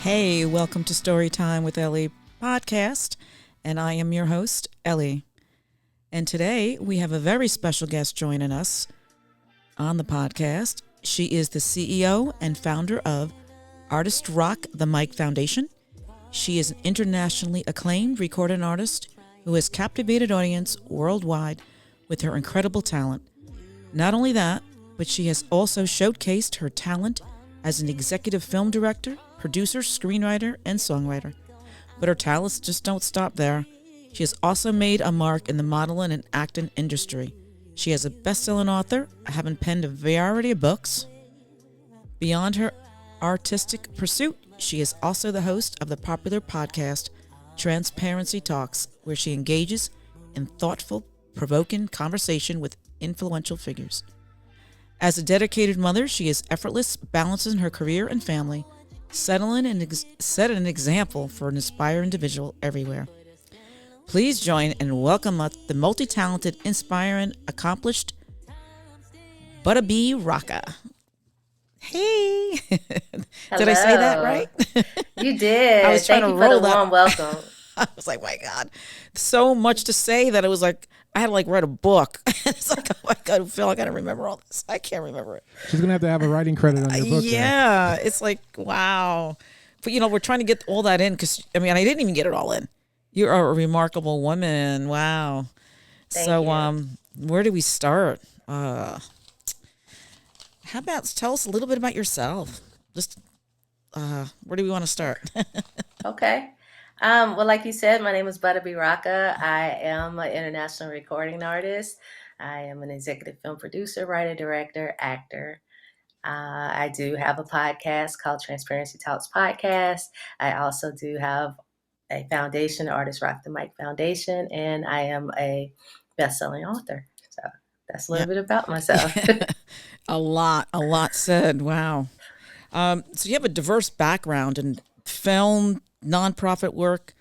Hey, welcome to Storytime with Ellie podcast, and I am your host, Ellie. And today we have a very special guest joining us on the podcast. She is the CEO and founder of Artist Rock the Mic Foundation. She is an internationally acclaimed recording artist who has captivated audience worldwide with her incredible talent. Not only that, but she has also showcased her talent as an executive film director, producer, screenwriter, and songwriter. But her talents just don't stop there. She has also made a mark in the modeling and acting industry. She is a best-selling author, having penned a variety of books. Beyond her artistic pursuit, she is also the host of the popular podcast Transparency Talks, where she engages in thoughtful, provoking conversation with influential figures. As a dedicated mother, she is effortless, balancing her career and family, setting an example for an inspired individual everywhere. Please join and welcome the multi-talented, inspiring, accomplished Butta B Rocka. Hey, did I say that right? You did. I was trying Thank to you for roll the that. warm welcome. I was like, my God, so much to say that it was like I had to write a book. It's like, oh my God, Phil, I got to remember all this. I can't remember it. She's going to have a writing credit on your book. Yeah, it's like, wow. But, we're trying to get all that in because, I didn't even get it all in. You are a remarkable woman. Wow. Thank So, you. where do we start? How about tell us a little bit about yourself? Just, where do we want to start? Okay. Well, like you said, my name is Butta B Rocka. I am an international recording artist. I am an executive film producer, writer, director, actor. I do have a podcast called Transparency Talks Podcast. I also do have a foundation, Artist Rock the Mic Foundation, and I am a best-selling author. So that's a Yeah. little bit about myself. A lot said. Wow. So you have a diverse background in film, nonprofit work.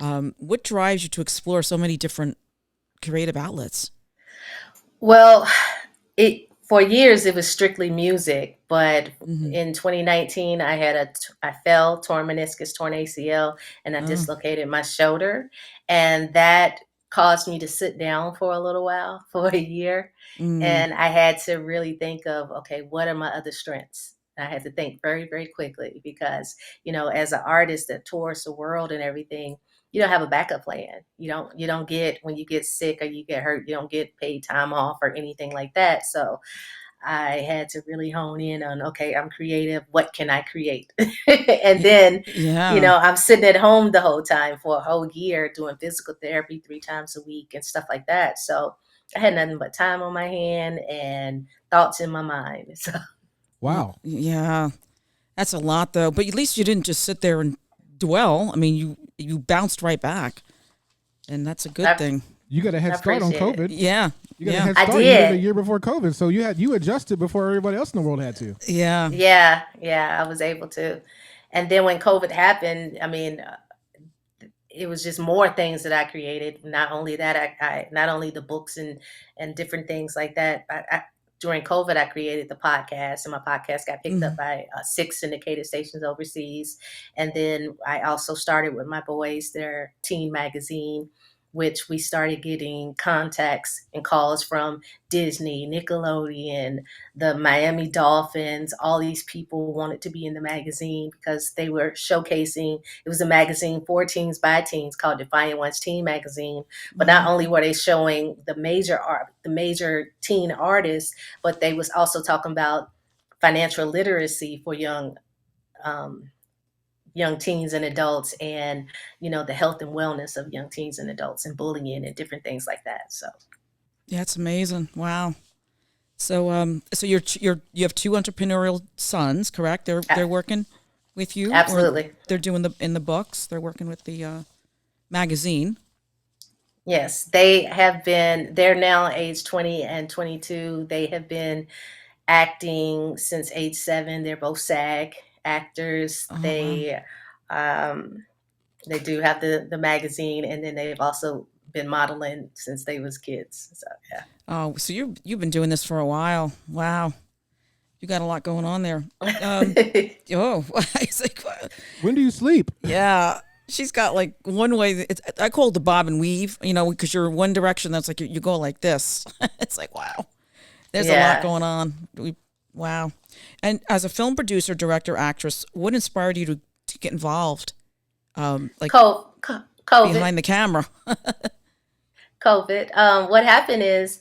What drives you to explore so many different creative outlets? Well, for years it was strictly music, but Mm-hmm. in 2019 I fell, torn meniscus, torn ACL, and I Oh, dislocated my shoulder, and that caused me to sit down for a little while, for a year, mm, and I had to really think of, okay, what are my other strengths? And I had to think very, very quickly because, as an artist that tours the world and everything, you don't have a backup plan. You don't get, when you get sick or you get hurt, you don't get paid time off or anything like that. So I had to really hone in on, okay, I'm creative. What can I create? And then, yeah. I'm sitting at home the whole time for a whole year doing physical therapy 3 times a week and stuff like that. So I had nothing but time on my hand and thoughts in my mind. So Wow. Yeah. That's a lot though. But at least you didn't just sit there and dwell. You bounced right back, and that's a good I, thing. You got a I head start on appreciate it. COVID. Yeah. You got a Yeah. head I start. You did a did. year before COVID. So you adjusted before everybody else in the world had to. Yeah. Yeah, I was able to. And then when COVID happened, it was just more things that I created. Not only that, I not only the books and different things like that. During COVID, I created the podcast, and my podcast got picked up Mm, by 6 syndicated stations overseas. And then I also started with my boys their teen magazine, which we started getting contacts and calls from Disney, Nickelodeon, the Miami Dolphins. All these people wanted to be in the magazine because they were showcasing. It was a magazine for teens by teens called Defiant One's Teen Magazine. But not mm, only were they showing the major teen artists, but they was also talking about financial literacy for um, young teens and adults, and the health and wellness of young teens and adults, and bullying and different things like that. So yeah, it's amazing. Wow. So you have two entrepreneurial sons, correct? They're a- working with you, or absolutely. they're doing the books. They're working with the magazine. Yes, they're now age 20 and 22. They have been acting since age 7. They're both SAG actors. Oh wow. They do have the magazine, and then they've also been modeling since they was kids. So yeah. Oh, so you've been doing this for a while. Wow. You got a lot going on there. Oh, it's like, When do you sleep? yeah. She's got like one way. I call it the bob and weave, because you're one direction. That's like you go like this. It's like, wow, there's a lot Yeah. going on. Wow. And as a film producer, director, actress, what inspired you to get involved? Like COVID. behind the camera. COVID. What happened is,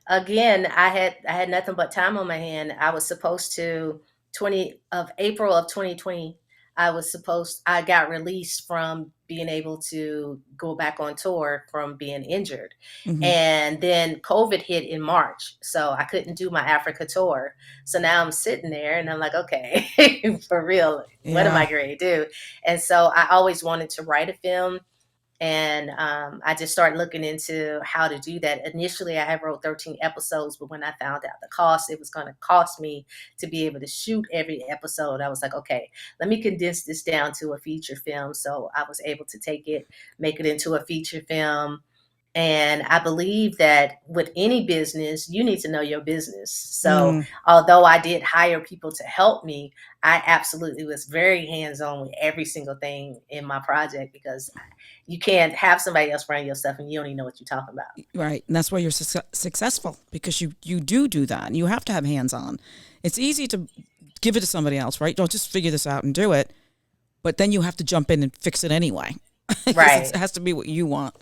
again, I had nothing but time on my hand. I was supposed to 20 of April of 2020. I got released from being able to go back on tour from being injured. Hmm. And then COVID hit in March. So I couldn't do my Africa tour. So now I'm sitting there and I'm like, okay, for real, what am Yeah. I going to do? And so I always wanted to write a film, and I just started looking into how to do that. Initially, I had wrote 13 episodes, but when I found out the cost, it was going to cost me to be able to shoot every episode. I was like, okay, let me condense this down to a feature film. So I was able to take it, make it into a feature film. And I believe that with any business, you need to know your business. So Mm. although I did hire people to help me, I absolutely was very hands-on with every single thing in my project, because you can't have somebody else run your stuff and you don't even know what you're talking about. Right. And that's why you're successful, because you do that. And you have to have hands on. It's easy to give it to somebody else, right? Don't just figure this out and do it. But then you have to jump in and fix it anyway. Because it Right. has to be what you want.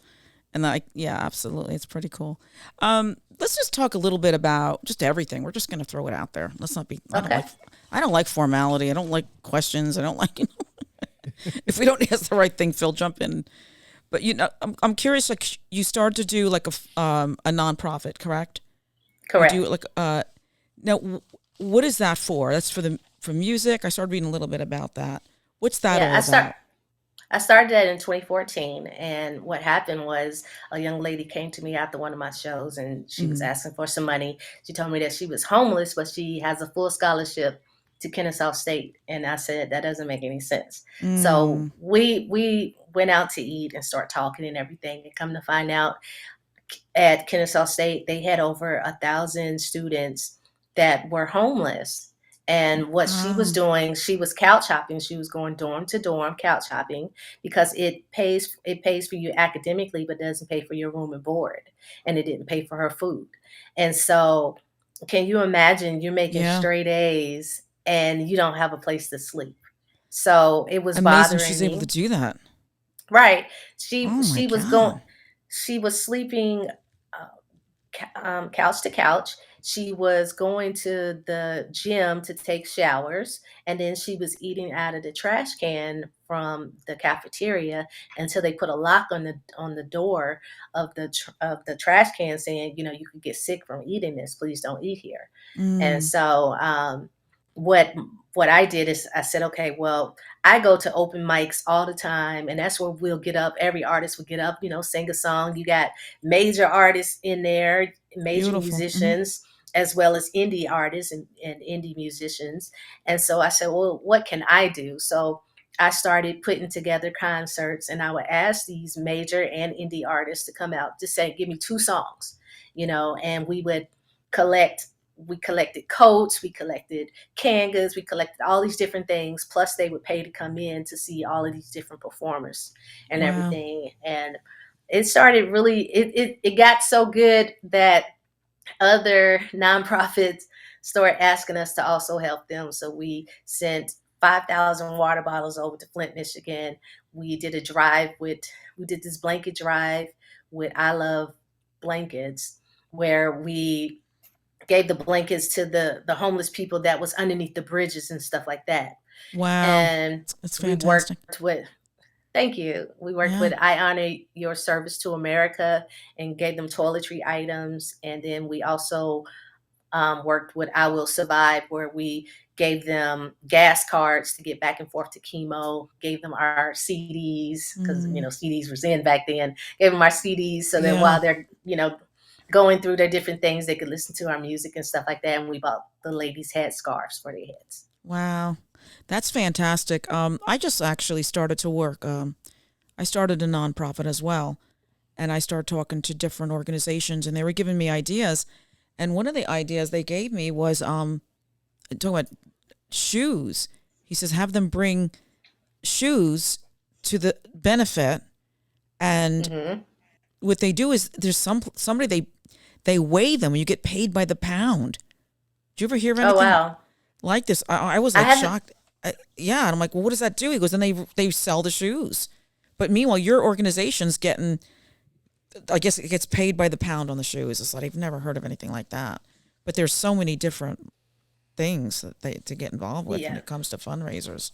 And yeah, absolutely. It's pretty cool. Let's just talk a little bit about just everything. We're just going to throw it out there. Let's not be, Okay. I don't like formality. I don't like questions. I don't like, if we don't ask the right thing, Phil, jump in. But I'm curious. Like, you started to do like a nonprofit, correct? You Correct. do like now. What is that for? That's for music. I started reading a little bit about that. What's that Yeah, all about? I started that in 2014, and what happened was a young lady came to me after one of my shows, and she was Mm. asking for some money. She told me that she was homeless, but she has a full scholarship to Kennesaw State, and I said that doesn't make any sense. So Mm. we went out to eat and start talking and everything, and come to find out, at Kennesaw State, they had over 1,000 students that were homeless. And what she was Wow. doing, she was couch hopping. She was going dorm to dorm, couch hopping, because it pays for you academically, but doesn't pay for your room and board, and it didn't pay for her food. And so, can you imagine, you're making Yeah. straight A's and you don't have a place to sleep? So it was Amazing. bothering She's able to me. do that. Right. She Oh my she was going. God. She was sleeping uh, couch to couch. She was going to the gym to take showers, and then she was eating out of the trash can from the cafeteria until they put a lock on the door of the trash can, saying, you could get sick from eating this. Please don't eat here. And Mm. so, what what I did is I said, okay, well, I go to open mics all the time, and that's where we'll get up. Every artist will get up, sing a song. You got major artists in there, major Beautiful. Hmm. musicians, as well as indie artists and indie musicians. And so I said, well, what can I do? So I started putting together concerts, and I would ask these major and indie artists to come out, just say, give me 2 songs, and collect. We collected coats, we collected canned goods, we collected all these different things. Plus, they would pay to come in to see all of these different performers and Wow. everything. And it started really, it got so good that other nonprofits started asking us to also help them. So we sent 5,000 water bottles over to Flint, Michigan. We did we did this blanket drive with I Love Blankets, where we gave the blankets to the homeless people that was underneath the bridges and stuff like that. Wow. And That's we worked fantastic. with thank you. We worked Yeah. with I Honor Your Service to America and gave them toiletry items. And then we also worked with I Will Survive, where we gave them gas cards to get back and forth to chemo, gave them our CDs, because Mm. CDs were in back then, gave them our CDs so that Yeah. while they're going through their different things, they could listen to our music and stuff like that. And we bought the ladies head scarves for their heads. Wow. That's fantastic. I just actually started to work. I started a nonprofit as well, and I started talking to different organizations, and they were giving me ideas. And one of the ideas they gave me was talking about shoes. He says have them bring shoes to the benefit, and what they do is there's somebody they weigh them and you get paid by the pound. Do you ever hear of anything like this? I was like shocked. Yeah, and I'm like, well, what does that do? He goes, then they sell the shoes. But meanwhile, your organization's getting, I guess it gets paid by the pound on the shoes. It's like I've never heard of anything like that. But there's so many different things that to get involved with when it comes to fundraisers.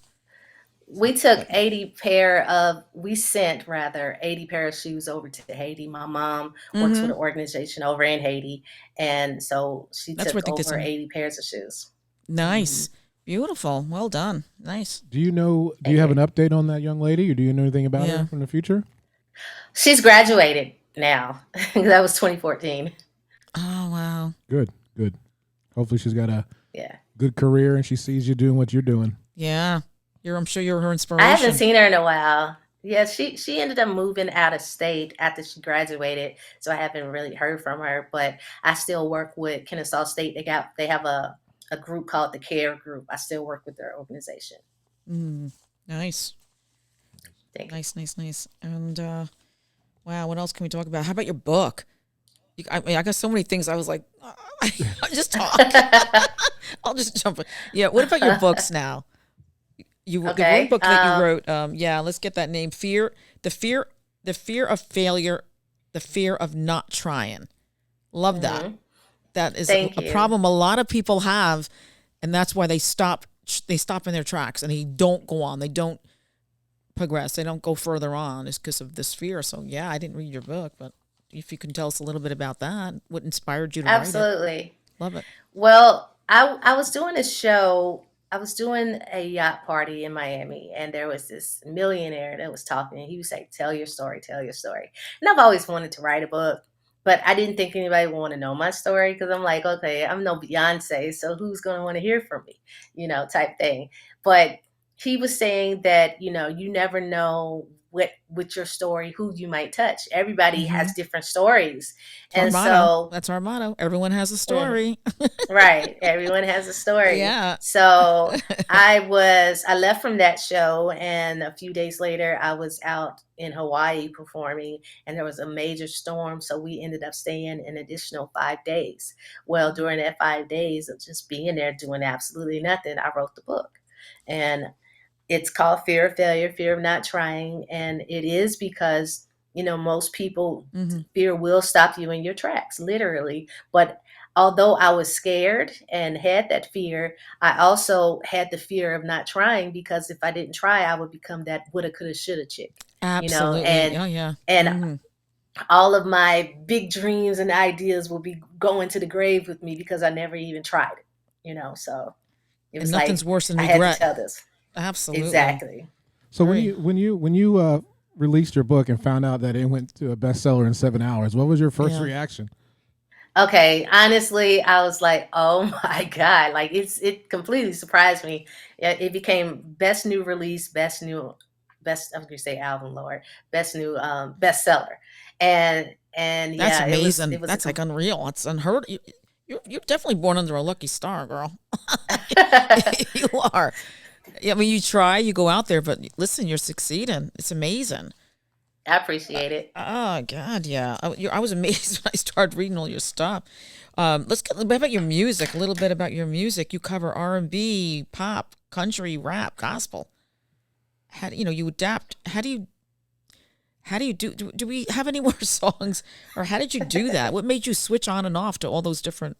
We took 80 pair of shoes over to Haiti. My mom works with an organization over in Haiti. And so she took over 80 pairs of shoes. Nice. Beautiful. Well done. Nice. Do you have an update on that young lady, or do you know anything about her from the future? She's graduated now. That was 2014. Oh, wow. Good. Hopefully she's got a good career and she sees you doing what you're doing. Yeah. I'm sure you're her inspiration. I haven't seen her in a while. Yeah, she ended up moving out of state after she graduated, so I haven't really heard from her. But I still work with Kennesaw State. They have a group called the CARE Group. I still work with their organization. Nice. Nice. And wow, what else can we talk about? How about your book? I got so many things. I was like, I just talk. I'll just jump in. Yeah. What about your books now? The one book that you wrote, let's get that name. The fear of failure, the fear of not trying. Love that. That is a problem a lot of people have, and that's why they stop in their tracks and they don't go on. They don't progress. They don't go further on. It's because of this fear. So yeah, I didn't read your book, but if you can tell us a little bit about that, what inspired you to write it? Absolutely. Love it. Well, I was doing a show. I was doing a yacht party in Miami, and there was this millionaire that was talking. And he was like, tell your story. And I've always wanted to write a book, but I didn't think anybody would want to know my story because I'm like, okay, I'm no Beyonce, so who's going to want to hear from me, type thing. But he was saying that, you never know with your story who you might touch. Everybody has different stories. That's our motto. Everyone has a story. Right. Everyone has a story. Yeah. So I left from that show, and a few days later I was out in Hawaii performing, and there was a major storm. So we ended up staying an additional 5 days. Well, during that 5 days of just being there doing absolutely nothing, I wrote the book. And it's called Fear of Failure, Fear of Not Trying. And it is because, most people, fear will stop you in your tracks, literally. But although I was scared and had that fear, I also had the fear of not trying, because if I didn't try, I would become that woulda, coulda, shoulda chick. Absolutely. And all of my big dreams and ideas will be going to the grave with me because I never even tried it, so it was nothing's worse than I regret. had to tell this. Absolutely. Exactly. So when you released your book and found out that it went to a bestseller in 7 hours, what was your first reaction? Okay, honestly, I was like, "Oh my God!" Like it completely surprised me. It became best new release, best I'm going to say album, Lord, best new bestseller, and that's amazing. It was that's like unreal. It's unheard. You're definitely born under a lucky star, girl. You are. I mean, you try, you go out there, but listen, you're succeeding. It's amazing. I appreciate it. Oh God, yeah. I was amazed when I started reading all your stuff. Let's get a little bit about your music. A little bit about your music. You cover R&B, pop, country, rap, gospel. How you adapt? How do you do we have any more songs, or how did you do that? What made you switch on and off to all those different?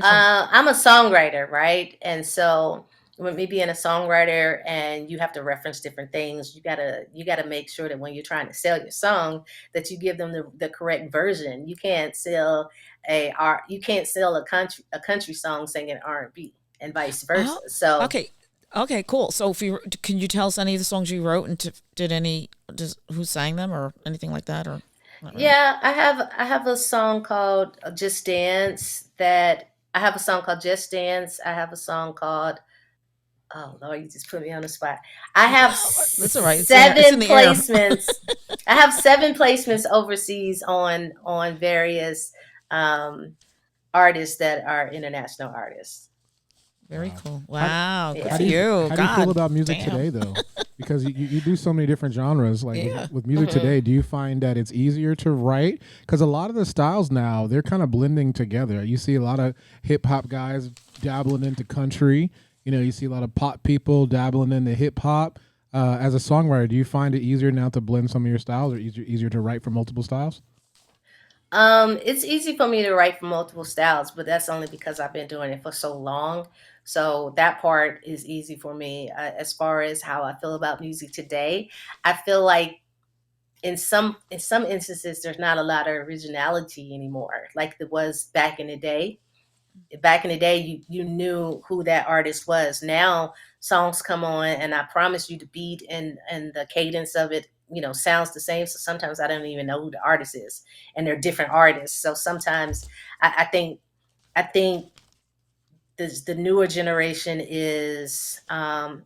I'm a songwriter, right? And so with me being a songwriter, and you have to reference different things, you gotta make sure that when you're trying to sell your song, that you give them the correct version. You can't sell a country song singing R&B and vice versa. So okay, cool. So can you tell us any of the songs you wrote, and who sang them or anything like that, or? Yeah, I have a song called Just Dance. I have a song called Just Dance. I have a song called, oh Lord, you just put me on the spot. I have that's all right. seven placements. I have 7 placements overseas on various artists that are international artists. Very Wow. cool. Wow. Good Yeah. for you. How do you feel God about music damn. today, though? Because you do so many different genres. Like Yeah. with music today, do you find that it's easier to write? Because a lot of the styles now, they're kind of blending together. You see a lot of hip hop guys dabbling into country. You see a lot of pop people dabbling into hip hop. As a songwriter, do you find it easier now to blend some of your styles, or easier to write for multiple styles? It's easy for me to write for multiple styles, but that's only because I've been doing it for so long. So that part is easy for me. As far as how I feel about music today, I feel like in some instances there's not a lot of originality anymore, like there was back in the day. Back in the day, you knew who that artist was. Now songs come on, and I promise you, the beat and the cadence of it, sounds the same. So sometimes I don't even know who the artist is, and they're different artists. So sometimes I think the newer generation is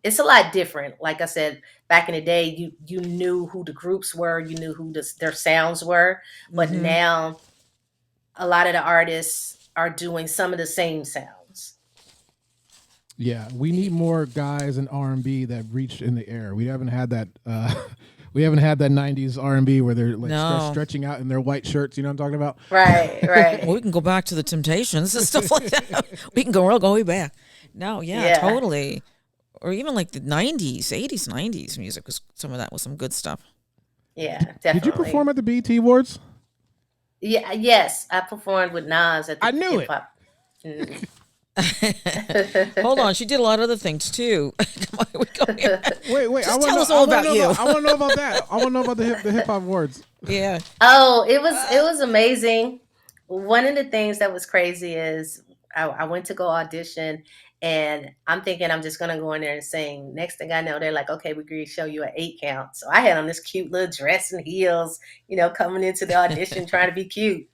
it's a lot different. Like I said, back in the day, you knew who the groups were, you knew who their sounds were, but Mm-hmm. now a lot of the artists are doing some of the same sounds. Yeah, we need more guys in R&B that reach in the air. We haven't had that. We haven't had that '90s R&B where they're like No. stretching out in their white shirts. You know what I'm talking about? Right, Well, right. we can go back to the Temptations and stuff like that. We can go way back. No, yeah, Yeah. totally. Or even like the 90s, 80s, 90s music was some of that was some good stuff. Yeah, Did definitely. you perform at the BET Awards? Yeah, yes, I performed with Nas at the I knew hip hop. Mm. Hold on, she did a lot of other things too. Come on, we go here. Wait. Just tell us all about you. I want to know about that. I want to know about the hip hop awards. Yeah. Oh, it was amazing. One of the things that was crazy is I went to go audition, and I'm thinking I'm just gonna go in there and sing. Next thing I know, they're like, "Okay, we're gonna show you an 8 count." So I had on this cute little dress and heels, coming into the audition trying to be cute.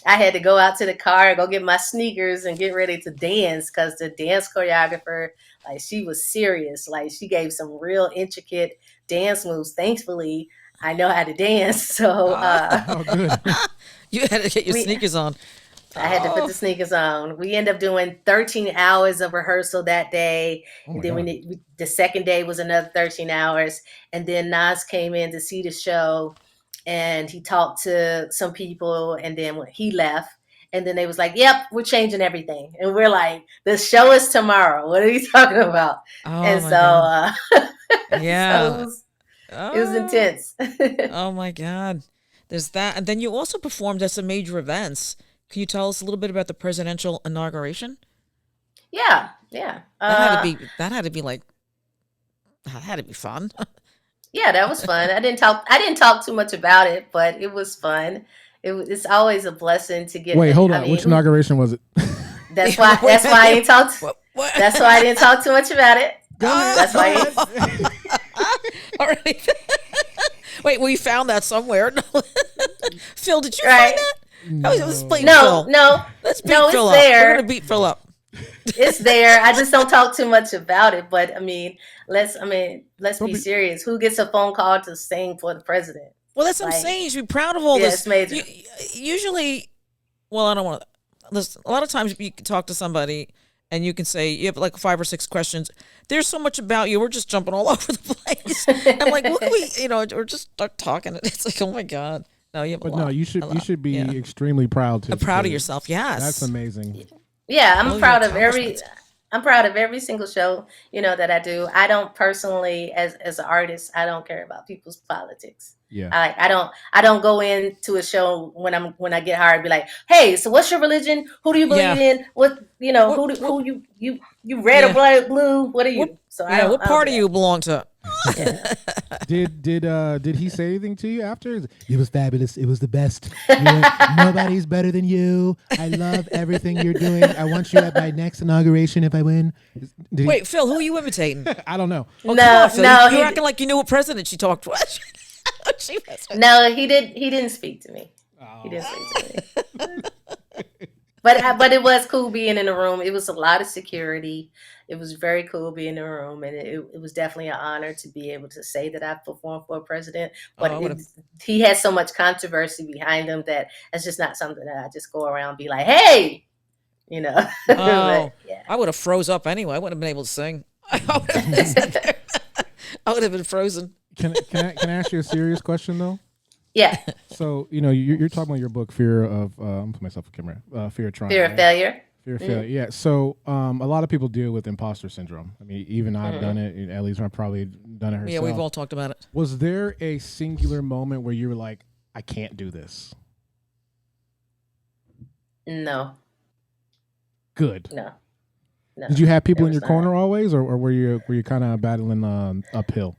I had to go out to the car, go get my sneakers, and get ready to dance because the dance choreographer, like, she was serious. Like, she gave some real intricate dance moves. Thankfully, I know how to dance, so Oh, good. You had to get your we sneakers on. I had to put the sneakers on. We ended up doing 13 hours of rehearsal that day, Oh and my then god. the second day was another 13 hours, and then Nas came in to see the show, and he talked to some people, and then when he left, and then they was like, "Yep, we're changing everything," and we're like, "The show is tomorrow. What are you talking about?" Oh And my so, god. so Yeah. it was Oh, intense. oh my god. There's that. And then you also performed at some major events. Can you tell us a little bit about the presidential inauguration? Yeah, yeah. That had to be like that had to be fun. Yeah, that was fun. I didn't talk too much about it, but it was fun. It's always a blessing to get. Wait, hold I on. Which mean, inauguration was it? that's Yeah, why. wait That's a why I minute. didn't talk. What? That's why I didn't talk too much about it. Go ahead. That's Go why. ahead. All right. Wait, we found that somewhere. No. Phil, did you find Right? that? Oh, let's play No, Phil. no, Let's beat no. Phil It's up. We're gonna there. beat Phil up. It's there. I just don't talk too much about it. But let's Don't be be. serious. Who gets a phone call to sing for the president? Well, that's what I'm Like, saying. You should be proud of all yeah, this. it's major. Usually, well, I don't want to. Listen, a lot of times you can talk to somebody and you can say you have like 5 or 6 questions. There's so much about you. We're just jumping all over the place. I'm like, what can we, or just start talking. It's like, oh my god, no, you have a But lot. no, you should a lot. be Yeah. extremely proud I'm to. proud of yourself. Yes. That's amazing. Yeah, All your accomplishments. I'm proud of every single show, that I do. I don't personally, as an artist, I don't care about people's politics. Yeah. I don't go into a show when I get hired, be like, "Hey, so what's your religion? Who do you believe Yeah. in? What, What? What? who you red or Yeah. black, blue? What are What? you?" So Yeah. What I don't part do of you belong to? that. Did he say anything to you after? It was fabulous. It was the best. Nobody's better than you. I love everything you're doing. I want you at my next inauguration if I win. Did Wait, Phil, who are you imitating? he? I don't know. Oh, No, come on, Phil. no, You're acting like you knew what president she talked to. She was- no, he didn't speak to me. He didn't speak to me. But it was cool being in the room. It was a lot of security. It was very cool being in the room, and it was definitely an honor to be able to say that I performed for a president. Oh, But I would've- he has so much controversy behind him that it's just not something that I just go around and be like, "Hey, you know. Oh, But yeah, I would have froze up anyway. I wouldn't have been able to sing. I would have been frozen. Can I ask you a serious question though? yeah, So you're talking about your book, Fear of I'm put myself on camera. Fear of trying. fear of Right? failure. Fear of failure. Yeah. So a lot of people deal with imposter syndrome. I mean, even I've done it. And Ellie's probably done it herself. Yeah, we've all talked about it. Was there a singular moment where you were like, I can't do this? No, Good. no. Did you have people there in was your not. corner always, or were you kind of battling uphill?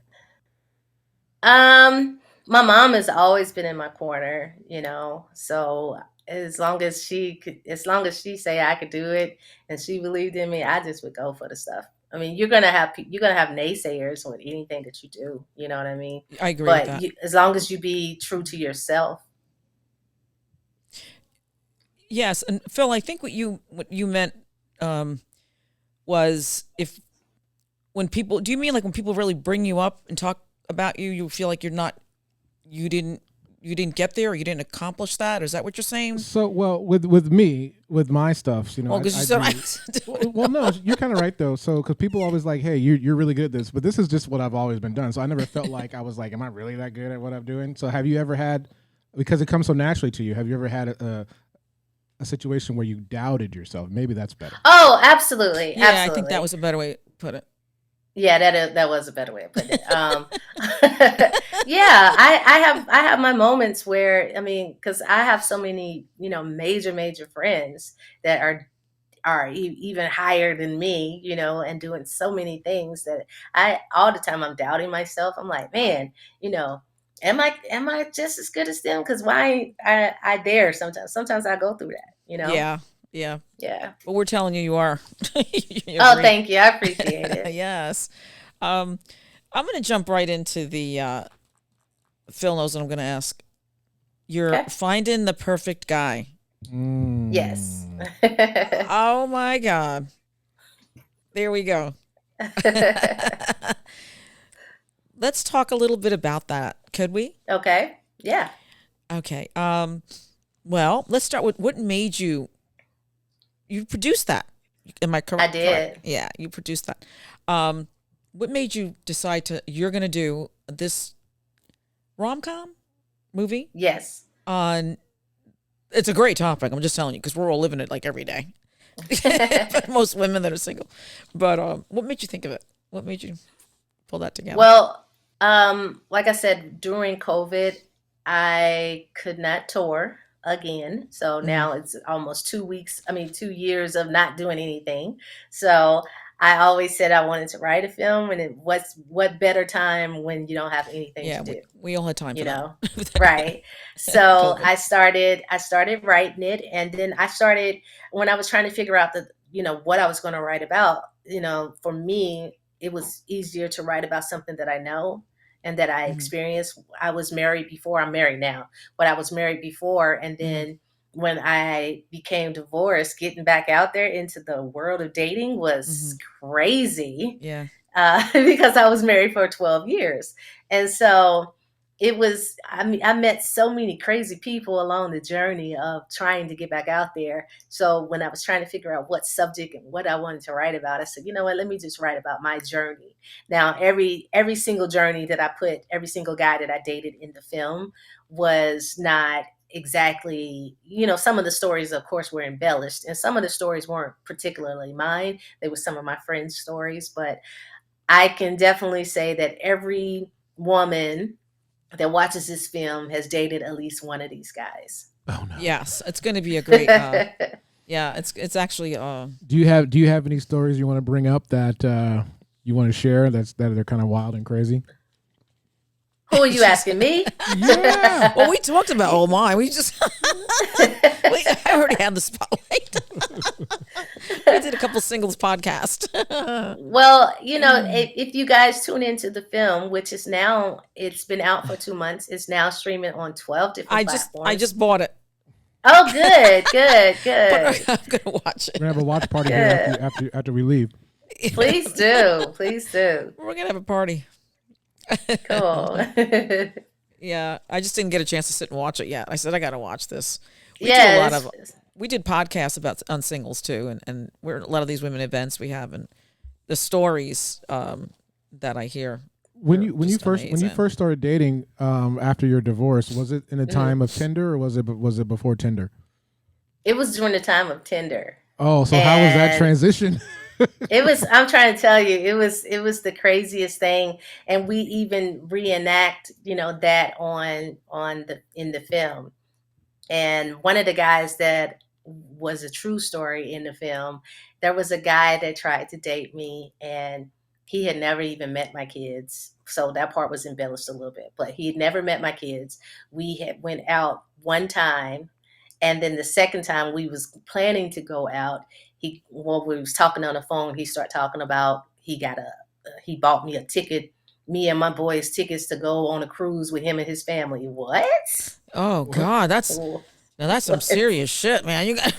My mom has always been in my corner, you know. So as long as she say I could do it, and she believed in me, I just would go for the stuff. I mean, you're gonna have naysayers with anything that you do. You know what I mean? I agree with But that. as long as you be true to yourself. Yes, and Phil, I think what you meant was if when people, do you mean like when people really bring you up and talk about you, you feel like you didn't get there, or you didn't accomplish that? Or is that what you're saying? So, well, with me, with my stuff, Well, because you said well, no, you're kind of right though. So, because people always like, hey, you're really good at this, but this is just what I've always been done. So I never felt like I was like, am I really that good at what I'm doing? So have you ever had, because it comes so naturally to you, have you ever had a situation where you doubted yourself? Maybe that's better. Oh, absolutely, yeah, absolutely. I think that was a better way to put it. Yeah, that was a better way of putting it. Yeah, I have my moments where, I mean, because I have so many, you know, major friends that are even higher than me, you know, and doing so many things that I all the time I'm doubting myself. I'm like, man, you know, am I just as good as them? Because why ain't I dare sometimes I go through that, you know. Yeah. Yeah. But we're telling you, you are. You Oh, agree. thank you. I appreciate it. Yes. I'm going to jump right into the Phil knows what I'm going to ask. You're Okay. finding the perfect guy. Yes. Oh my God. There we go. Let's talk a little bit about that. Could we? Okay. Yeah. Okay. Well, let's start with what made you produced that. Am I correct? I did. Correct. Yeah, you produced that. What made you decide you're going to do this rom-com movie? Yes. It's a great topic. I'm just telling you, because we're all living it like every day. But most women that are single. But what made you think of it? What made you pull that together? Well, like I said, during COVID, I could not tour again. So now it's almost 2 years of not doing anything. So I always said I wanted to write a film, and what better time when you don't have anything to do? We all had time for know, that. right? So COVID. I started writing it, and then when I was trying to figure out what I was going to write about. You know, for me, it was easier to write about something that I know and that I experienced. I was married before. I'm married now, but I was married before, and then when I became divorced, getting back out there into the world of dating was crazy. Yeah. Because I was married for 12 years. And so I met so many crazy people along the journey of trying to get back out there. So when I was trying to figure out what subject and what I wanted to write about, I said, you know what, let me just write about my journey. Now, every single journey that I put, every single guy that I dated in the film was not exactly, some of the stories, of course, were embellished, and some of the stories weren't particularly mine. They were some of my friends' stories, but I can definitely say that every woman that watches this film has dated at least one of these guys. Oh no. Yes, it's going to be a great. Yeah, it's actually. Do you have any stories you want to bring up that you want to share that are kind of wild and crazy? Who are you asking me? Yeah. Well, we talked about oh my. We just I already had the spotlight. We did a couple singles podcast. Well, if you guys tune into the film, which is now, it's been out for 2 months. It's now streaming on 12 different platforms. I just bought it. Oh, good. But I'm gonna watch it. We're gonna have a watch party here after we leave. Please do. We're gonna have a party. Cool. Yeah, I just didn't get a chance to sit and watch it yet. I said I gotta watch this. We Yeah, do a lot of we did podcasts about on singles too, and we're a lot of these women events we have, and the stories that I hear. When you first started dating after your divorce, was it in a time of Tinder or was it before Tinder? It was during the time of Tinder. Oh, so how was that transition? I'm trying to tell you, it was the craziest thing. And we even reenact, that in the film. And one of the guys that was a true story in the film, there was a guy that tried to date me, and he had never even met my kids. So that part was embellished a little bit, but he had never met my kids. We had went out one time, and then the second time we was planning to go out, while we was talking on the phone, he started talking about he bought me a ticket, me and my boys tickets to go on a cruise with him and his family. What? Oh God, that's some serious shit, man. You got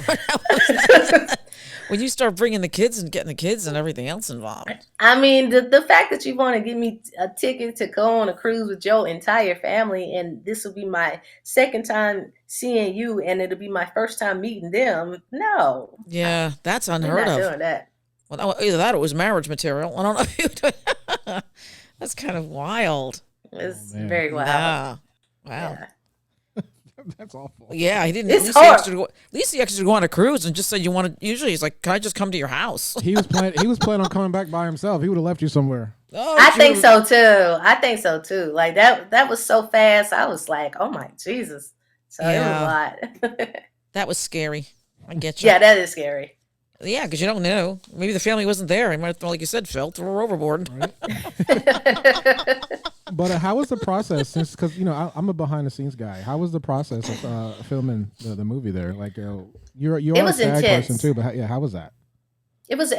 when you start bringing the kids and getting the kids and everything else involved. I mean, the fact that you want to give me a ticket to go on a cruise with your entire family, and this will be my second time seeing you, and it'll be my first time meeting them. No. Yeah, that's unheard of. Not doing that. Well, either that or it was marriage material. I don't know if you. That's kind of wild. It's very wild. Yeah. Wow. Yeah. That's awful. Yeah, he didn't. It's at least he actually go on a cruise and just said you want to. Usually he's like, "Can I just come to your house?" He was planning on coming back by himself. He would have left you somewhere. Oh, I think so too. Like that was so fast. I was like, "Oh my Jesus!" So it was a lot. That was scary. I get you. Yeah, that is scary. Yeah, because you don't know. Maybe the family wasn't there. He might have, like you said, Phil, threw her overboard. Right. But how was the process? Because I'm a behind the scenes guy. How was the process of filming the movie there? Like you're a SAG person too, but how was that? It was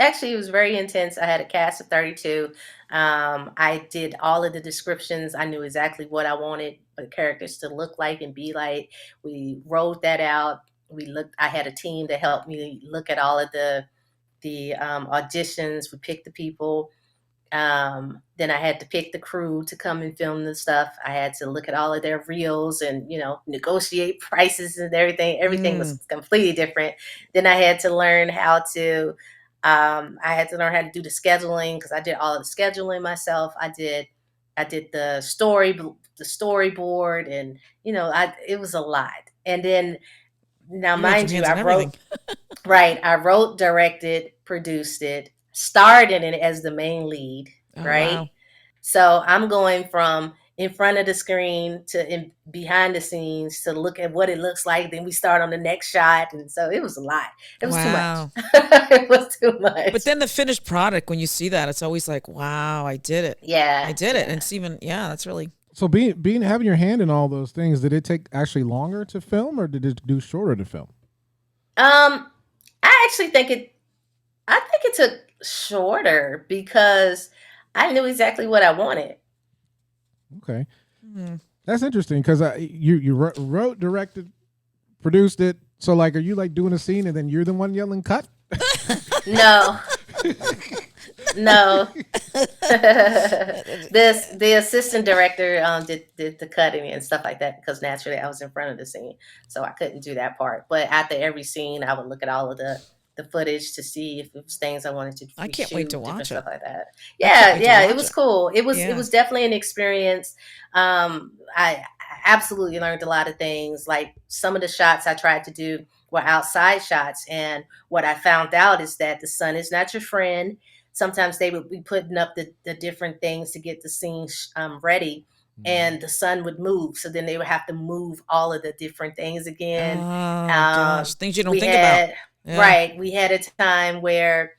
very intense. I had a cast of 32. I did all of the descriptions. I knew exactly what I wanted the characters to look like and be like. We wrote that out. I had a team to help me look at all of the auditions. We picked the people. Then I had to pick the crew to come and film the stuff. I had to look at all of their reels and, negotiate prices and everything. Everything was completely different. Then I had to learn how to do the scheduling, because I did all of the scheduling myself. I did the storyboard, and it was a lot. And then now, mind you, I wrote, directed, produced it, starred in it as the main lead, right? Wow. So I'm going from in front of the screen to behind the scenes to look at what it looks like. Then we start on the next shot. And so it was a lot. It was too much. It was too much. But then the finished product, when you see that, it's always like, wow, I did it. Yeah. I did it. And it's even, that's really... So having your hand in all those things, did it take actually longer to film or did it do shorter to film? I actually think it took shorter because I knew exactly what I wanted. Okay. That's interesting because you wrote, directed, produced it. So like, are you like doing a scene and then you're the one yelling cut? No. No. The assistant director did the cutting and stuff like that, because naturally I was in front of the scene, so I couldn't do that part. But after every scene, I would look at all of the footage to see if it was things I wanted to. I can't wait to watch it. Stuff like that. Yeah, it was cool. It was definitely an experience. I absolutely learned a lot of things. Like some of the shots I tried to do were outside shots, and what I found out is that the sun is not your friend. Sometimes they would be putting up the different things to get the scene ready, and the sun would move. So then they would have to move all of the different things again. Oh, gosh, things you don't think about. Yeah. Right. We had a time where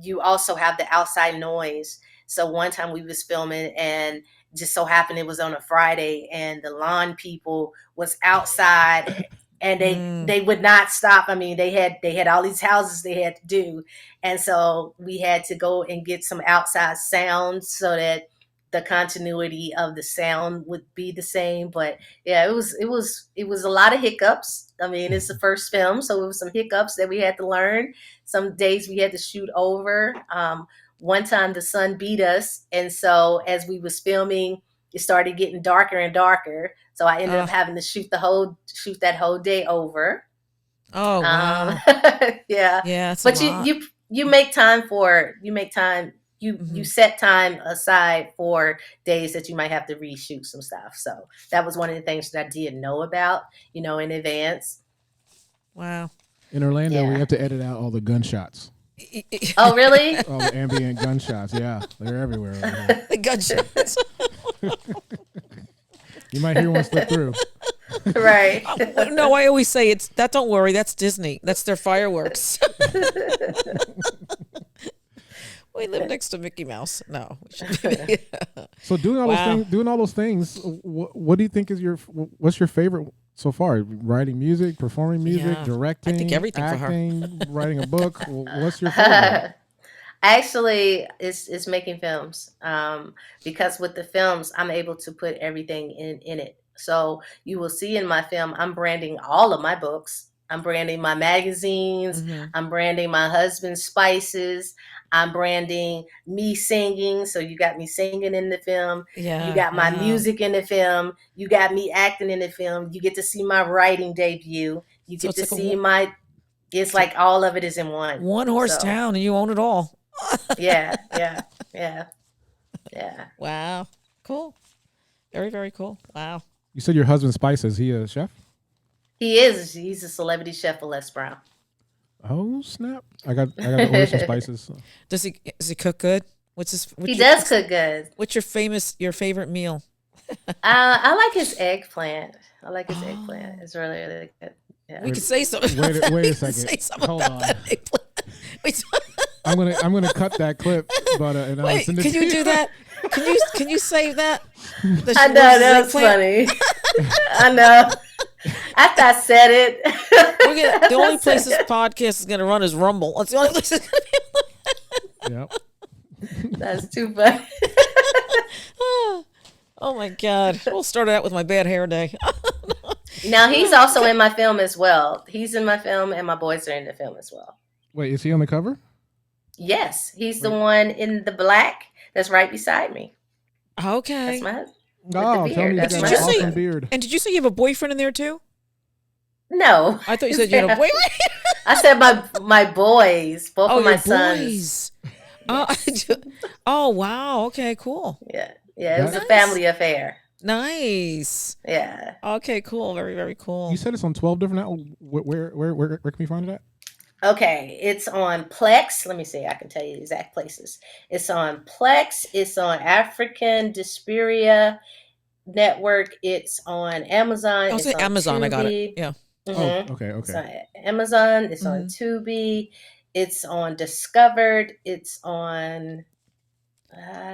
you also have the outside noise. So one time we was filming, and just so happened it was on a Friday, and the lawn people was outside. And they would not stop. I mean, they had all these houses they had to do. And so we had to go and get some outside sound so that the continuity of the sound would be the same. But yeah, it was a lot of hiccups. I mean, it's the first film, so it was some hiccups that we had to learn. Some days we had to shoot over. One time the sun beat us. And so as we was filming, it started getting darker and darker. So I ended up having to shoot that whole day over. Oh, Um, wow. yeah, Yeah, it's a but lot. you make time for you make time you Hmm. set time aside for days that you might have to reshoot some stuff. So that was one of the things that I didn't know about, in advance. Wow. In Orlando, we Yeah. have to edit out all the gunshots, Oh, really? all the ambient gunshots. Yeah, they're everywhere over here. The gunshots. You might hear one slip through. Right. No, I always say it's that. Don't worry, that's Disney. That's their fireworks. We live next to Mickey Mouse. No. So doing all Wow. those things, what do you think is what's your favorite so far? Writing music, performing music, Yeah. I think directing, everything for her. acting, writing a book. What's your favorite? Actually, it's making films. Because with the films, I'm able to put everything in it. So you will see in my film, I'm branding all of my books. I'm branding my magazines. Hmm. I'm branding my husband's spices. I'm branding me singing. So you got me singing in the film. You Yeah. got my Wow. music in the film. You got me acting in the film. You get to see my writing debut. You So get it's to like see my, it's it's a like all of it is in one. one horse So town, and you own it all. yeah, yeah, yeah, yeah. Wow. Cool. Very, very cool. Wow. You said your husband Spice, is he a chef? He is. He's a celebrity chef for Les Brown. Oh snap! I got to order some spices. Does he cook good? He does cook good. What's your favorite meal? I like his eggplant. I like his eggplant. Oh, It's really, really good. Yeah. we could say something Wait, about that. wait We a could second. say something Hold about on. that. Wait, I'm gonna cut that clip, but and I'll wait, send it can to you do that? Can you save that? The I know, where's his that was eggplant? funny. I know. After I said it. The only After I place said this it. podcast is gonna run is Rumble. That's the only place it's gonna Yep. That's too funny. be. Oh my god. We'll start out with my bad hair day. Now, he's also in my film as well. He's in my film, and my boys are in the film as well. Wait, is he on the cover? Yes, he's the Wait. one in the black that's right beside me. That's Okay. my husband. With the Oh, tell me beard. he's That's got my an Did you say- awesome husband. beard. And did you say you have a boyfriend in there too? No. I thought you said you had a boyfriend. I said my boys, both Oh, of my your sons. boys. Oh, wow. Okay, cool. Yeah. Yeah, it was a Nice. family affair. Nice. Yeah. Okay, cool. Very, very cool. You said it's on 12 different outlets. Where can we find it at? Okay, it's on Plex. Let me see. I can tell you the exact places. It's on Plex. It's on African Disperia Network. It's on Amazon. I'll It's say on Amazon. I got it. Tubi. Yeah. Mhm. Oh, okay, It's okay. on Amazon. It's on Mhm. Tubi. It's on Discovered. It's on.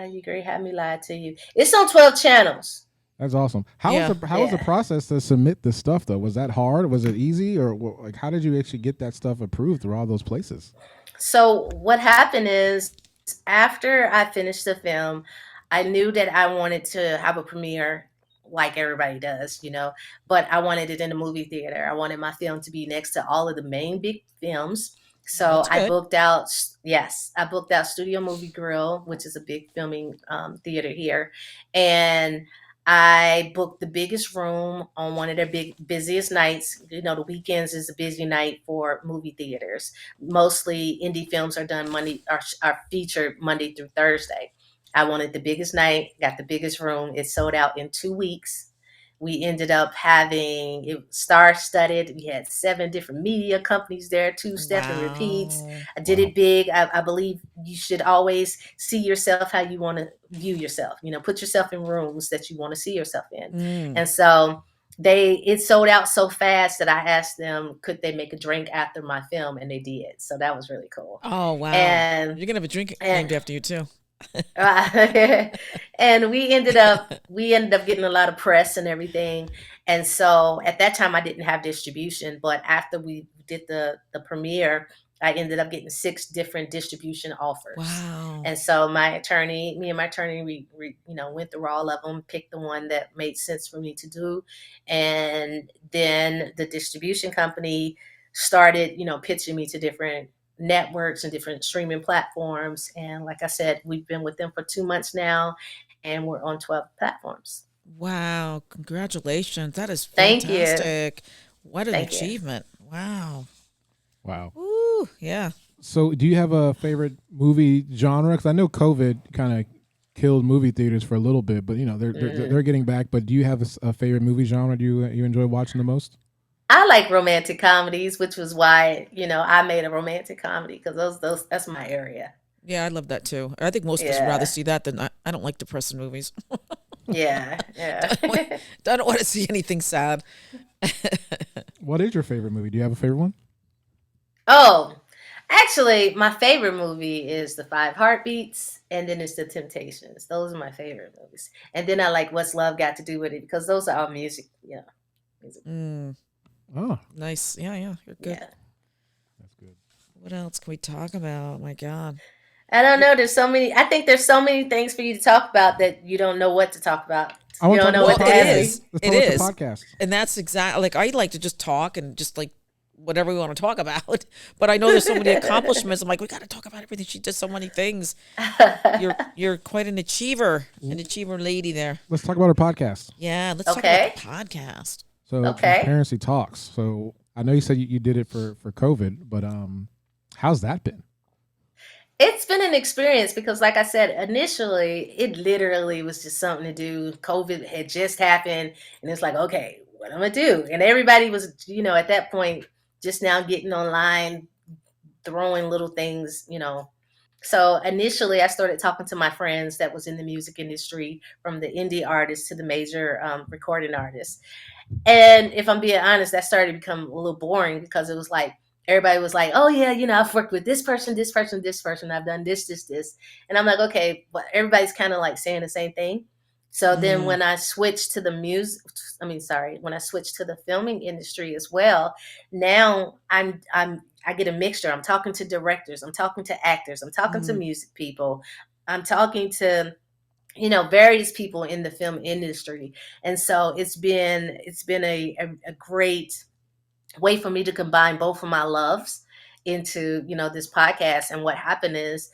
You great had me lie to you. It's on 12 channels. That's awesome. Yeah. How was the Yeah. process to submit the stuff though? Was that hard? Was it easy, or like how did you actually get that stuff approved through all those places? So what happened is after I finished the film, I knew that I wanted to have a premiere like everybody does, but I wanted it in a movie theater. I wanted my film to be next to all of the main big films. So That's I good. booked out, yes, I booked out Studio Movie Grill, which is a big filming theater here. And I booked the biggest room on one of their busiest nights. The weekends is a busy night for movie theaters. Mostly indie films are done are featured Monday through Thursday. I wanted the biggest night, got the biggest room. It sold out in 2 weeks. We ended up having it star-studded. We had 7 different media companies there, two-step and repeats. Wow. I did Wow. it big. I believe you should always see yourself how you want to view yourself. Put yourself in rooms that you want to see yourself in. Mm. And so it sold out so fast that I asked them, could they make a drink after my film, and they did. So that was really cool. Oh, wow. And You're going to have a drink and named after you too. and we ended up getting a lot of press and everything. And so at that time I didn't have distribution, but after we did the premiere, I ended up getting 6 different distribution offers. Wow. And so me and my attorney, we went through all of them, picked the one that made sense for me to do. And then the distribution company started, pitching me to different networks and different streaming platforms. And like I said, we've been with them for 2 months now, and we're on 12 platforms. Wow. Congratulations. That is Thank you. fantastic. What an Thank you. achievement. Wow. Wow. Ooh, yeah. So, do you have a favorite movie genre? Because I know COVID kind of killed movie theaters for a little bit, but they're getting back. But do you have a favorite movie genre? Do you enjoy watching the most? I like romantic comedies, which was why I made a romantic comedy because those that's my area. Yeah, I love that too. I think most of us would rather Yeah, see that than I don't like depressing movies. yeah, I don't want, yeah. I don't want to see anything sad. What is your favorite movie? Do you have a favorite one? Oh, actually, my favorite movie is The Five Heartbeats, and then it's The Temptations. Those are my favorite movies. And then I like What's Love Got to Do with It because those are all music. Music. Mm, Oh, nice. Yeah, yeah. You're good. Yeah. that's good. What else can we talk about? My God. I don't know. There's so many. I think there's so many things for you to talk about that you don't know what to talk about. I You want to don't talk know about what the to It ask podcast. me. is. Let's It talk about is. the podcast. And that's exactly like I like to just talk and just like whatever we want to talk about. But I know there's so many accomplishments. I'm like, we got to talk about everything. She does so many things. You're quite an achiever lady there. Let's talk about our podcast. Yeah, let's talk about Okay. the podcast. So, Okay. Transparency Talks. So, I know you said you did it for COVID, but how's that been? It's been an experience because, like I said, initially, it literally was just something to do. COVID had just happened, and it's like, okay, what am I gonna do? And everybody was, at that point, just now getting online, throwing little things. So initially, I started talking to my friends that was in the music industry, from the indie artists to the major recording artists. And if I'm being honest, that started to become a little boring because it was like everybody was like, "Oh yeah, I've worked with this person, this person, this person. I've done this, this, this," and I'm like, "Okay," but everybody's kind of like saying the same thing. So then Mm, when I switched to the when I switched to the filming industry as well, now I get a mixture. I'm talking to directors, I'm talking to actors, I'm talking to mm, music people, I'm talking to various people in the film industry. And so it's been a great way for me to combine both of my loves into this podcast. And what happened is,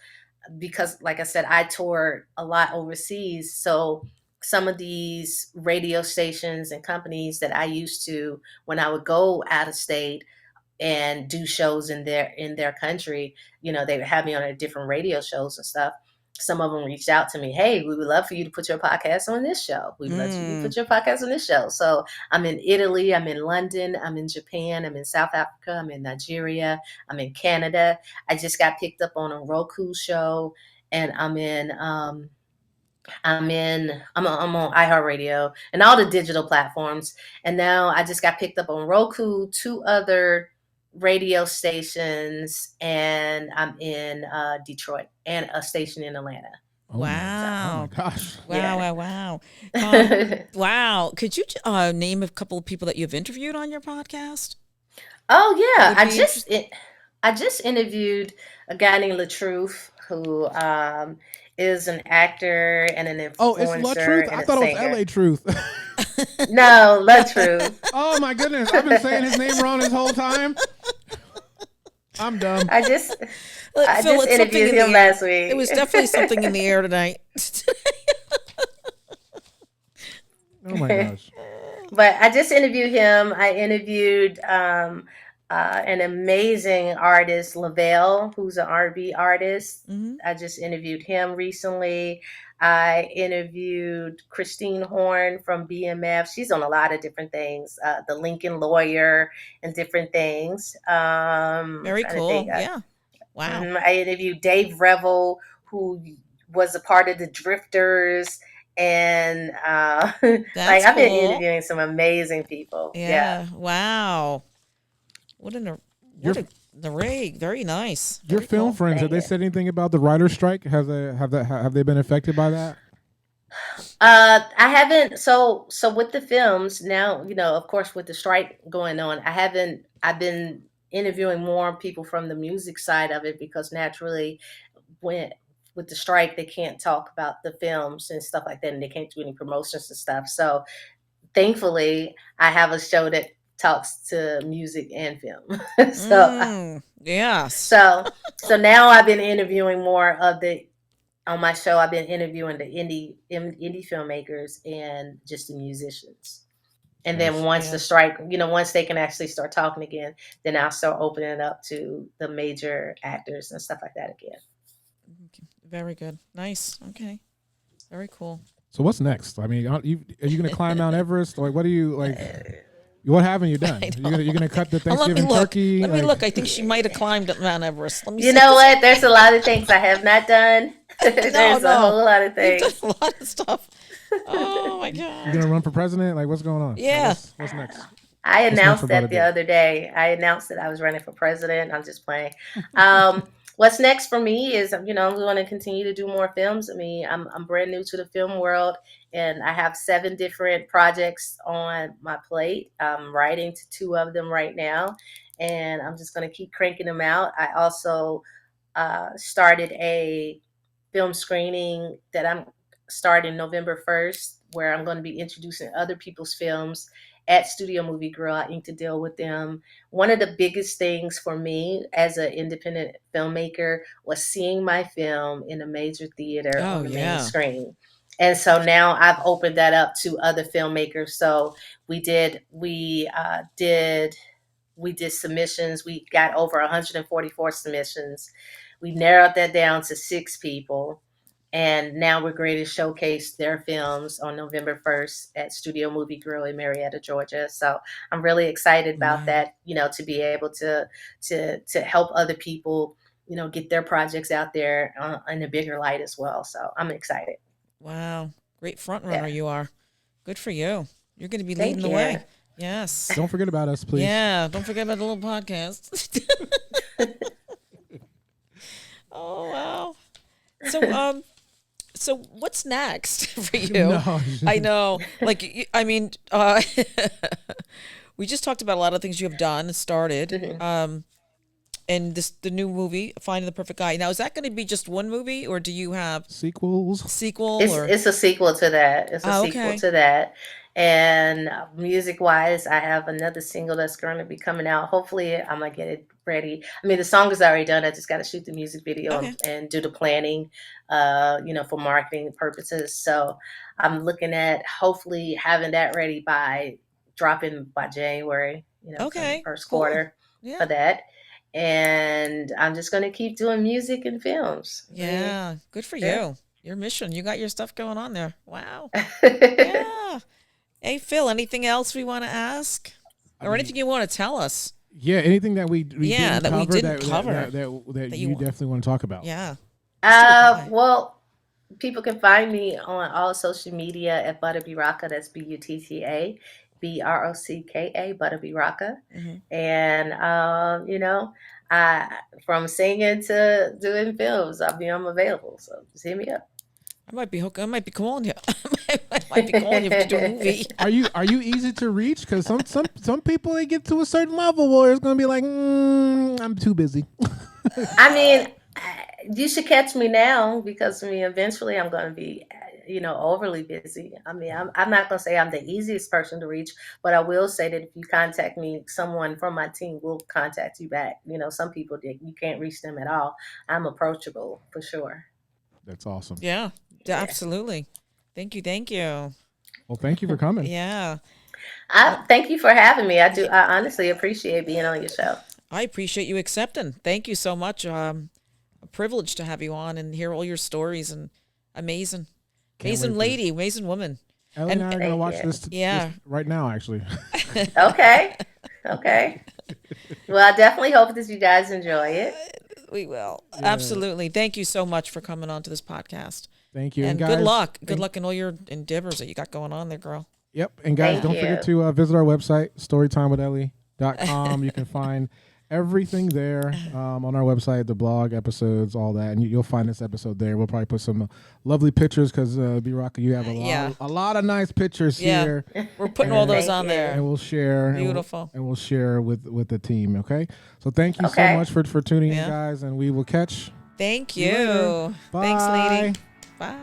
because like I said, I toured a lot overseas, so some of these radio stations and companies that I used to, when I would go out of state and do shows in their country, they would have me on a different radio shows and stuff. Some of them reached out to me, "Hey, we would love for you to put your podcast on this show. We'd love for you to mm. put your podcast on this show." So I'm in Italy, I'm in London, I'm in Japan, I'm in South Africa, I'm in Nigeria, I'm in Canada. I just got picked up on a Roku show, and I'm on iHeartRadio and all the digital platforms. And now I just got picked up on Roku, two other radio stations, and I'm in Detroit and a station in Atlanta. Oh my Wow. gosh. Wow, Yeah. wow, wow. Wow. Could you name a couple of people that you've interviewed on your podcast? Oh That yeah, would be interesting. I just interviewed a guy named LaTruth, who is an actor and an Oh, it's La Truth. influencer and I a thought it was singer. LA Truth. No, LaTruth. Oh my goodness. I've been saying his name wrong this whole time. I'm dumb. I just I Phil, just it's something interviewed in the him air. last week. It was definitely something in the air tonight. Oh my gosh. But I just interviewed him. I interviewed an amazing artist, Lavelle, who's an R&B artist. Hmm. I just interviewed him recently. I interviewed Christine Horn from BMF. She's on a lot of different things, the Lincoln Lawyer and different things. I'm Very trying to think. cool. Yeah. Wow. I interviewed Dave Revel, who was a part of the Drifters, and like That's I've been cool. interviewing some amazing people. Yeah. Yeah. Wow. What an Your what a array. Very nice. your Very film cool. friends, have Thank they you. said anything about the writer's strike? Have they been affected by that? I haven't. So with the films now, of course, with the strike going on, I haven't. I've been interviewing more people from the music side of it because naturally, when with the strike, they can't talk about the films and stuff like that, and they can't do any promotions and stuff. So thankfully, I have a show that talks to music and film. so Yes. so now I've been interviewing more of the on my show. I've been interviewing the indie filmmakers and just the musicians. And then once the strike, once they can actually start talking again, then I'll start opening it up to the major actors and stuff like that again. Very good. Nice. Okay. Very cool. So what's next? I mean, are you going to climb Mount Everest? Like, what do you like? What haven't you done? You're gonna cut the Thanksgiving turkey? Let me look. I think she might have climbed Mount Everest. Let me. You know what? There's a lot of things I have not done. There's a whole lot of things. You've done a lot of stuff. Oh my god! You're gonna run for president? Like, what's going on? Yeah. What's next? I announced that the other day. I announced that I was running for president. I'm just playing. What's next for me is, we want to continue to do more films. I mean, I'm brand new to the film world, and I have 7 different projects on my plate. I'm writing to 2 of them right now, and I'm just going to keep cranking them out. I also started a film screening that I'm starting November 1st, where I'm going to be introducing other people's films at Studio Movie Grill. I need to deal with them. One of the biggest things for me as an independent filmmaker was seeing my film in a major theater on the main screen. And so now I've opened that up to other filmmakers. So we did submissions. We got over 144 submissions. We narrowed that down to 6 people. And now we're going to showcase their films on November 1st at Studio Movie Grill in Marietta, Georgia. So I'm really excited about that, to be able to help other people, get their projects out there in a bigger light as well. So I'm excited. Wow. Great front runner you are. Good for you. You're going to be leading the way. Yes. Don't forget about us, please. Yeah. Don't forget about the little podcast. Oh, wow. So what's next for you? No. I know. Like, I mean, we just talked about a lot of things you have done and started. Mm-hmm. And the new movie, Finding the Perfect Guy. Now, is that going to be just one movie, or do you have sequels? It's a sequel to that. It's a sequel to that. And music-wise, I have another single that's going to be coming out. Hopefully, I'm going to get it ready. I mean, the song is already done. I just got to shoot the music video and do the planning, for marketing purposes. So I'm looking at hopefully having that ready dropping by January, first quarter for that. And I'm just going to keep doing music and films. Yeah, good for you. Your mission. You got your stuff going on there. Wow. Yeah. Hey, Phil, anything else we want to ask? Or anything you want to tell us? Yeah, anything that we didn't cover that you definitely want to talk about. Yeah. Well, people can find me on all social media at Butta B Rocka. That's BUTTA BROCKA, Butta B Rocka. Mm-hmm. And from singing to doing films, I'm available. So just hit me up. I might be calling you. I might be calling you to do a movie. Are you easy to reach? Because some people, they get to a certain level where it's going to be like, I'm too busy. I mean, you should catch me now, because eventually I'm going to be, overly busy. I mean, I'm not going to say I'm the easiest person to reach, but I will say that if you contact me, someone from my team will contact you back. Some people you can't reach them at all. I'm approachable for sure. That's awesome. Yeah, absolutely. Thank you. Well, thank you for coming. Yeah. Thank you for having me. I honestly appreciate being on your show. I appreciate you accepting. Thank you so much. A privilege to have you on and hear all your stories. And amazing lady, amazing woman. Ellie and I are going to watch this right now, actually. Okay. Well, I definitely hope that you guys enjoy it. We will. Yeah. Absolutely. Thank you so much for coming on to this podcast. Thank you. And guys, good luck. Good luck in all your endeavors that you got going on there, girl. Yep. And guys, don't forget to visit our website, storytimewithellie.com. You can find everything there on our website, the blog, episodes, all that. And you'll find this episode there. We'll probably put some lovely pictures because, B Rocka, you have a lot of nice pictures here. We're putting all those on there. And we'll share. Beautiful. And we'll share with the team, okay? So thank you so much for tuning in, guys, and we will catch Thank you. Later. Bye. Thanks, lady. Bye.